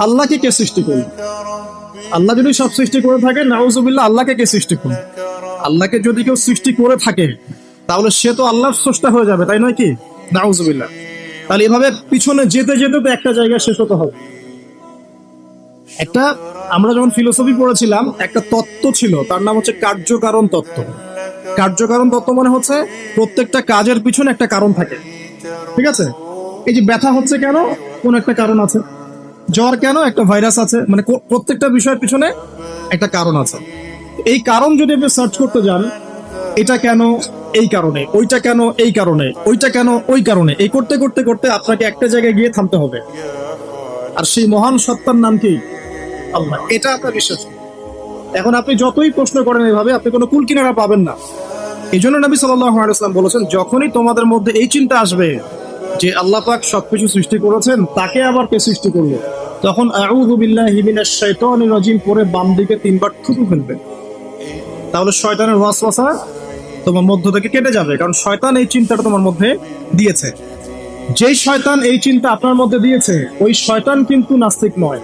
আল্লাহকে কে সৃষ্টি করল? আল্লাহ যদি সব সৃষ্টি করে থাকে, নাউজুবিল্লাহ, আল্লাহকে কে সৃষ্টি করল? আল্লাহকে যদি কেউ সৃষ্টি করে থাকে তাহলে সে তো আল্লাহর স্রষ্টা হয়ে যাবে, তাই নয় কি? নাউজুবিল্লাহ। তাহলে এভাবে পিছনে যেতে যেতে তো একটা জায়গায় শেষ হতে হবে। একটা, আমরা যখন ফিলোসফি পড়েছিলাম একটা তত্ত্ব ছিল, তার নাম হচ্ছে কার্যকারণ তত্ত্ব। কার্যকারণ তত্ত্ব মানে হচ্ছে প্রত্যেকটা কাজের পিছনে একটা কারণ থাকে, ঠিক আছে? এই যে ব্যথা হচ্ছে কেন, কোন একটা কারণ আছে। জ্বর কেন, একটা ভাইরাস আছে। মানে প্রত্যেকটা বিষয়ের পিছনে একটা কারণ আছে। এই কারণ যদি আপনি সার্চ করতে যান, এটা কেন এই কারণে, ওইটা কেন এই কারণে, ওইটা কেন ওই কারণে, এই করতে করতে করতে আপনাকে একটা জায়গায় গিয়ে থামতে হবে। আর সেই মহান সত্তার নাম কি? আল্লাহ। এটা আপনার বিশ্বাস। এখন আপনি যতই প্রশ্ন করেন এভাবে, আপনি কোনো কুল কিনারা পাবেন না। এই জন্য নবী সাল্লাল্লাহু আলাইহি ওয়াসাল্লাম বলেছেন, যখনই তোমাদের মধ্যে এই চিন্তা আসবে যে আল্লাহ পাক সবকিছু সৃষ্টি করেছেন, তাকে আবার কে সৃষ্টি করলো, তখন আউযু বিল্লাহি মিনাশ শাইতানির রাজিম পরে বাম দিকে 3 বার থুতু ফেলবে। তাহলে শয়তানের ওয়াসওয়াসা তোমার মধ্য থেকে কেটে যাবে, কারণ শয়তান এই চিন্তাটা তোমার মধ্যে দিয়েছে। যেই শয়তান এই চিন্তা আপনার মধ্যে দিয়েছে, ওই শয়তান কিন্তু নাস্তিক নয়।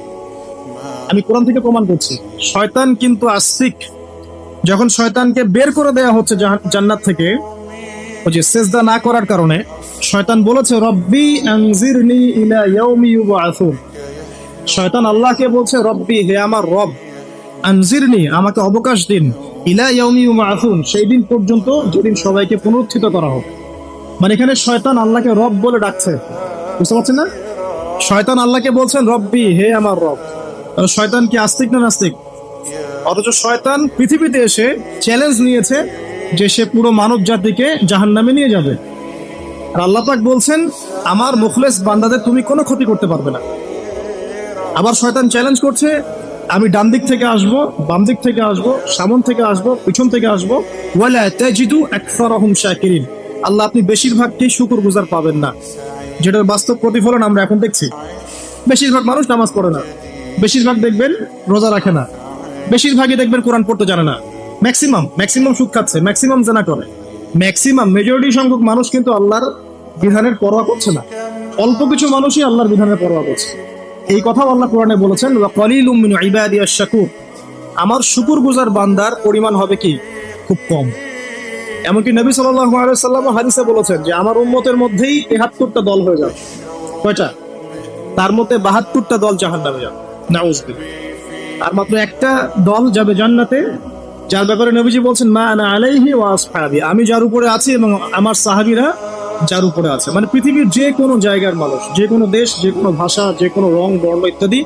আমি কোরআন থেকে প্রমাণ করছি, শয়তান কিন্তু আস্তিক। যখন শয়তানকে বের করে দেওয়া হচ্ছে জান্নাত থেকে, ওই যে সেজদা না করার কারণে, শয়তান বলেছে রব্বি আনজিরনি ইলা ইয়াউমি ইউবআসুন। শয়তান আল্লাহকে বলছে রব্বি, হে আমার রব, আনজিরনি, আমাকে অবকাশ দিন, ইলা ইয়াউমি ইউবআসুন, সেই দিন পর্যন্ত যেদিন সবাইকে পুনরুত্থিত করা হবে। মানে এখানে শয়তান আল্লাহকে রব বলে ডাকছে, বুঝতে পারছেন না? শয়তান আল্লাহকে বলছেন রব্বি, হে আমার রব। শয়তান কি আস্তিক না নাস্তিক? অথচ শয়তান পৃথিবীতে এসে চ্যালেঞ্জ নিয়েছে যে সে পুরো মানব জাতিকে জাহান্নামে নিয়ে যাবে। আর আল্লাহ পাক বলছেন, আমার মুখলেস বান্দাদের তুমি কোনো ক্ষতি করতে পারবে না। আবার শয়তান চ্যালেঞ্জ করছে, আমি ডান দিক থেকে আসবো, বাম দিক থেকে আসবো, সামন থেকে আসবো, পিছন থেকে আসবো, ওয়ালা তাজিদু আকসারাহুম শাকিরিন। আল্লাহ, আপনি বেশিরভাগকেই শুকরগুজার পাবেন না। যেটার বাস্তব প্রতিফলন আমরা এখন দেখছি। বেশিরভাগ মানুষ নামাজ পড়ে না, বেশিরভাগ দেখবেন রোজা রাখে না, বেশিরভাগই দেখবেন কোরআন পড়তে জানে না। ম্যাক্সিমাম সুদ খাচ্ছে, ম্যাক্সিমাম জেনা করে, মেজরিটি সংখ্যক মানুষ কিন্তু আল্লাহর বিধানের পরোয়া করছে না। অল্প কিছু মানুষই আল্লাহর বিধানের পরোয়া করছে। এই কথাও আল্লাহ কোরআনে বলেছেন, ওয়া কালিলুম মিন ইবাদিয়াশ শাকুর, আমার শুকরগুজার বান্দার পরিমাণ হবে কি? খুব কম। এমনকি নবী সাল্লাল্লাহু আলাইহি ওয়াসাল্লাম হাদিসে বলেছেন যে আমার উম্মতের মধ্যেই ৭৩টা দল হয়ে যাবে। কয়টা? তার মধ্যে ৭২টা দল জাহান্নামে যাবে, নাউযুবিল্লাহ। আর মাত্র একটা দল যাবে জান্নাতে, যার ব্যাপারে নবীজি বলছেন, মা আনা আলাইহি ওয়া আসহাবি, আমি যার উপরে আছি এবং আমার সাহাবীরা যার উপরে আছে। মানে পৃথিবীর যে কোনো জায়গার মানুষ, যে কোনো দেশ, যে কোনো ভাষা, যে কোনো রং বর্ণ ইত্যাদি